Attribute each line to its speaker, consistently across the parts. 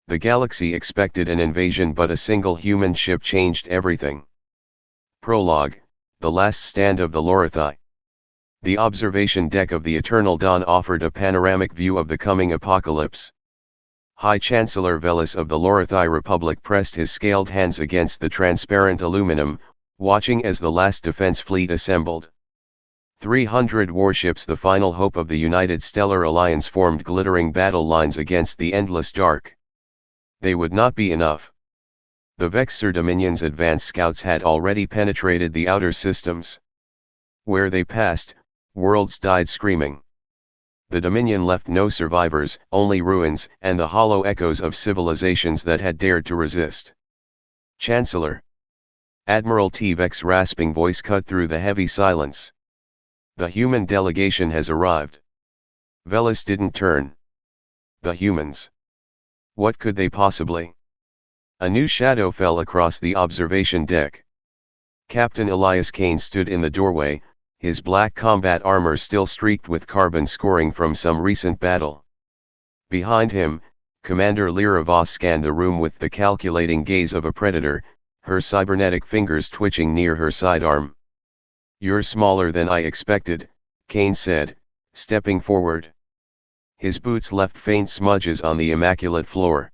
Speaker 1: The galaxy expected an invasion, but a single human ship changed everything. Prologue, the last stand of the Lorathi. The observation deck of the Eternal Dawn offered a panoramic view of the coming apocalypse. High Chancellor Velis of the Lorathi Republic pressed his scaled hands against the transparent aluminum, watching as the last defense fleet assembled. 300 warships, the final hope of the United Stellar Alliance, formed glittering battle lines against the endless dark. They would not be enough. The Vexor Dominion's advance scouts had already penetrated the outer systems. Where they passed, worlds died screaming. The Dominion left no survivors, only ruins and the hollow echoes of civilizations that had dared to resist. Chancellor. Admiral T-Vex rasping voice cut through the heavy silence. The human delegation has arrived. Velis didn't turn. The humans. What could they possibly? A new shadow fell across the observation deck. Captain Elias Kane stood in the doorway, his black combat armor still streaked with carbon scoring from some recent battle. Behind him, Commander Lyra Voss scanned the room with the calculating gaze of a predator, her cybernetic fingers twitching near her sidearm. "You're smaller than I expected," Kane said, stepping forward. His boots left faint smudges on the immaculate floor.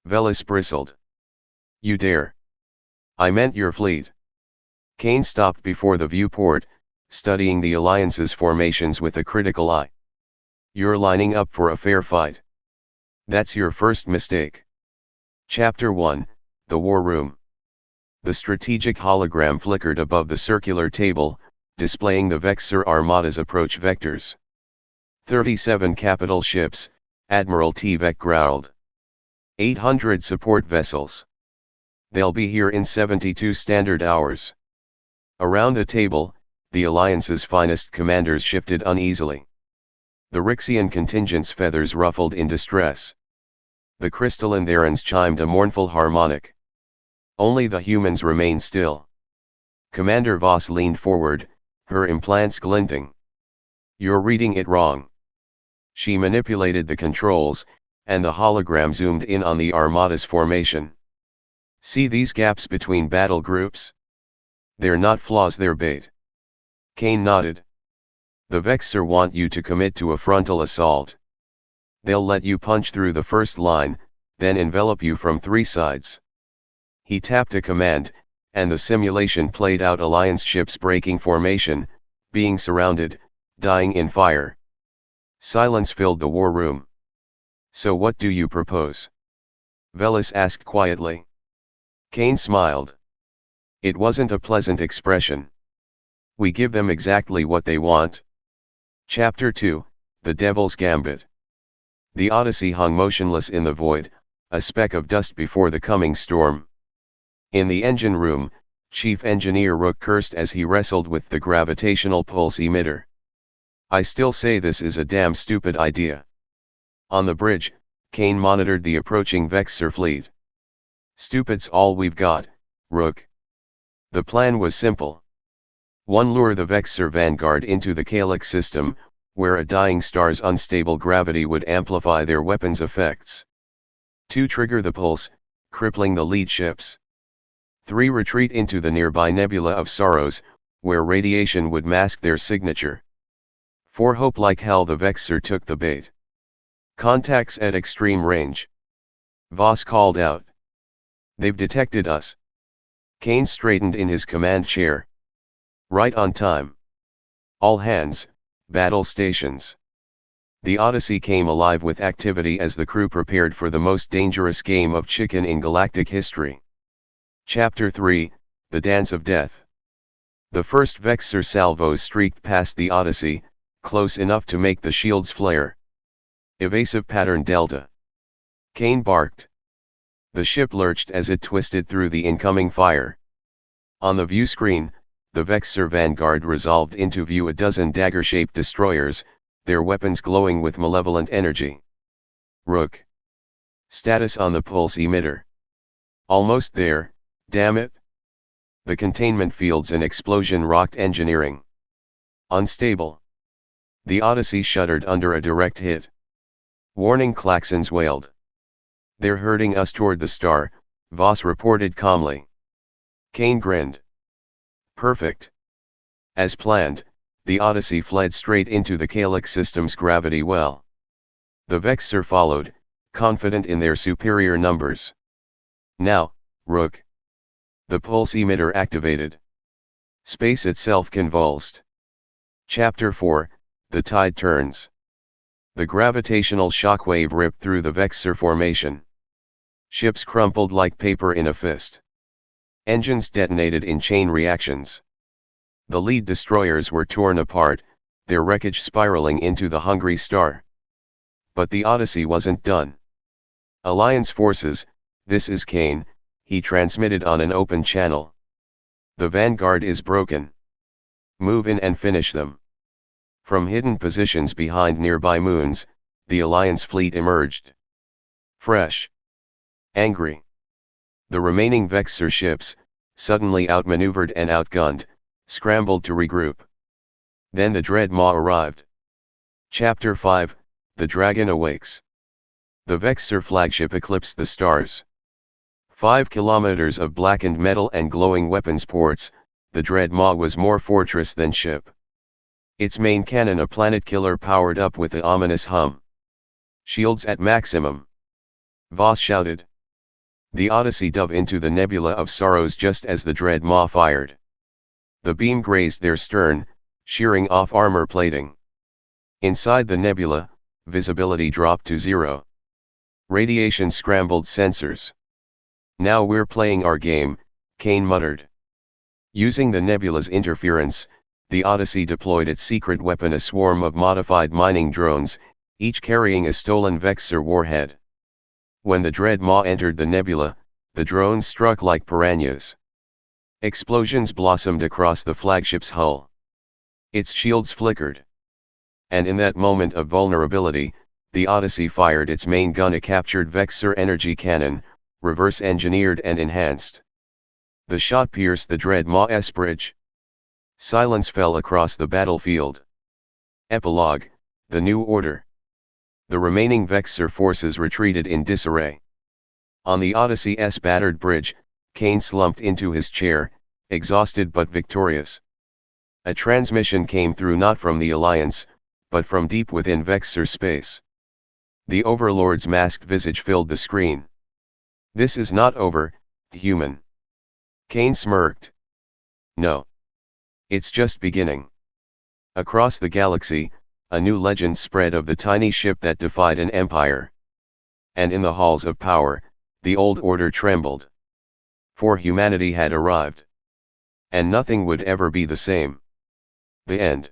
Speaker 1: Velis bristled. "You dare?" "I meant your fleet." Kane stopped before the viewport, studying the Alliance's formations with a critical eye. "You're lining up for a fair fight. That's your first mistake." Chapter 1, The War Room. The strategic hologram flickered above the circular table, displaying the Vexor Armada's approach vectors. 37 capital ships, Admiral T-Vex growled. 800 support vessels. They'll be here in 72 standard hours. Around the table, the Alliance's finest commanders shifted uneasily. The Rixian contingent's feathers ruffled in distress. The crystalline Therans chimed a mournful harmonic. Only the humans remained still. Commander Voss leaned forward, her implants glinting. "You're reading it wrong." She manipulated the controls, and the hologram zoomed in on the Armada's formation. "See these gaps between battle groups? They're not flaws, they're bait." Kane nodded. "The Vexor want you to commit to a frontal assault. They'll let you punch through the first line, then envelop you from 3 sides." He tapped a command, and the simulation played out Alliance ships breaking formation, being surrounded, dying in fire. Silence filled the war room. "So what do you propose?" Velis asked quietly. Kane smiled. It wasn't a pleasant expression. "We give them exactly what they want." Chapter 2, The Devil's Gambit. The Odyssey hung motionless in the void, a speck of dust before the coming storm. In the engine room, Chief Engineer Rook cursed as he wrestled with the gravitational pulse emitter. "I still say this is a damn stupid idea." On the bridge, Kane monitored the approaching Vexor fleet. "Stupid's all we've got, Rook." The plan was simple. 1. Lure the Vexor Vanguard into the Calyx system, where a dying star's unstable gravity would amplify their weapons' effects. 2. Trigger the pulse, crippling the lead ships. 3. Retreat into the nearby Nebula of Sorrows, where radiation would mask their signature. 4. Hope like hell the Vexor took the bait. "Contacts at extreme range." Voss called out. "They've detected us." Kane straightened in his command chair. "Right on time. All hands, battle stations." The Odyssey came alive with activity as the crew prepared for the most dangerous game of chicken in galactic history. Chapter 3, The Dance of Death. The first Vexor salvos streaked past the Odyssey, close enough to make the shields flare. "Evasive pattern Delta." Kane barked. The ship lurched as it twisted through the incoming fire. On the view screen, the Vexor Vanguard resolved into view a dozen dagger-shaped destroyers, their weapons glowing with malevolent energy. "Rook. Status on the pulse emitter." "Almost there, damn it." The containment fields an explosion rocked engineering. "Unstable." The Odyssey shuddered under a direct hit. Warning klaxons wailed. "They're herding us toward the star," Voss reported calmly. Kane grinned. "Perfect." As planned, the Odyssey fled straight into the Calyx system's gravity well. The Vexor followed, confident in their superior numbers. "Now, Rook." The pulse emitter activated. Space itself convulsed. Chapter 4, The Tide Turns. The gravitational shockwave ripped through the Vexor formation. Ships crumpled like paper in a fist. Engines detonated in chain reactions. The lead destroyers were torn apart, their wreckage spiraling into the hungry star. But the Odyssey wasn't done. "Alliance forces, this is Kane," he transmitted on an open channel. "The Vanguard is broken. Move in and finish them." From hidden positions behind nearby moons, the Alliance fleet emerged. Fresh. Angry. The remaining Vexor ships, suddenly outmaneuvered and outgunned, scrambled to regroup. Then the Dread Maw arrived. Chapter 5, The Dragon Awakes. The Vexor flagship eclipsed the stars. 5 kilometers of blackened metal and glowing weapons ports, the Dread Maw was more fortress than ship. Its main cannon a planet killer powered up with the ominous hum. "Shields at maximum," Voss shouted. The Odyssey dove into the nebula of sorrows just as the Dread Maw fired. The beam grazed their stern, shearing off armor plating. Inside the nebula, visibility dropped to 0. Radiation scrambled sensors. "Now we're playing our game," Kane muttered. Using the nebula's interference, the Odyssey deployed its secret weapon, a swarm of modified mining drones, each carrying a stolen Vexor warhead. When the Dread Maw entered the nebula, the drones struck like piranhas. Explosions blossomed across the flagship's hull. Its shields flickered. And in that moment of vulnerability, the Odyssey fired its main gun, a captured Vexor energy cannon, reverse-engineered and enhanced. The shot pierced the Dread Maw's bridge. Silence fell across the battlefield. Epilogue, The New Order. The remaining Vexor forces retreated in disarray. On the Odyssey's battered bridge, Kane slumped into his chair, exhausted but victorious. A transmission came through, not from the Alliance, but from deep within Vexor space. The Overlord's masked visage filled the screen. "This is not over, human." Kane smirked. "No. It's just beginning." Across the galaxy, a new legend spread of the tiny ship that defied an empire. And in the halls of power, the old order trembled. For humanity had arrived. And nothing would ever be the same. The end.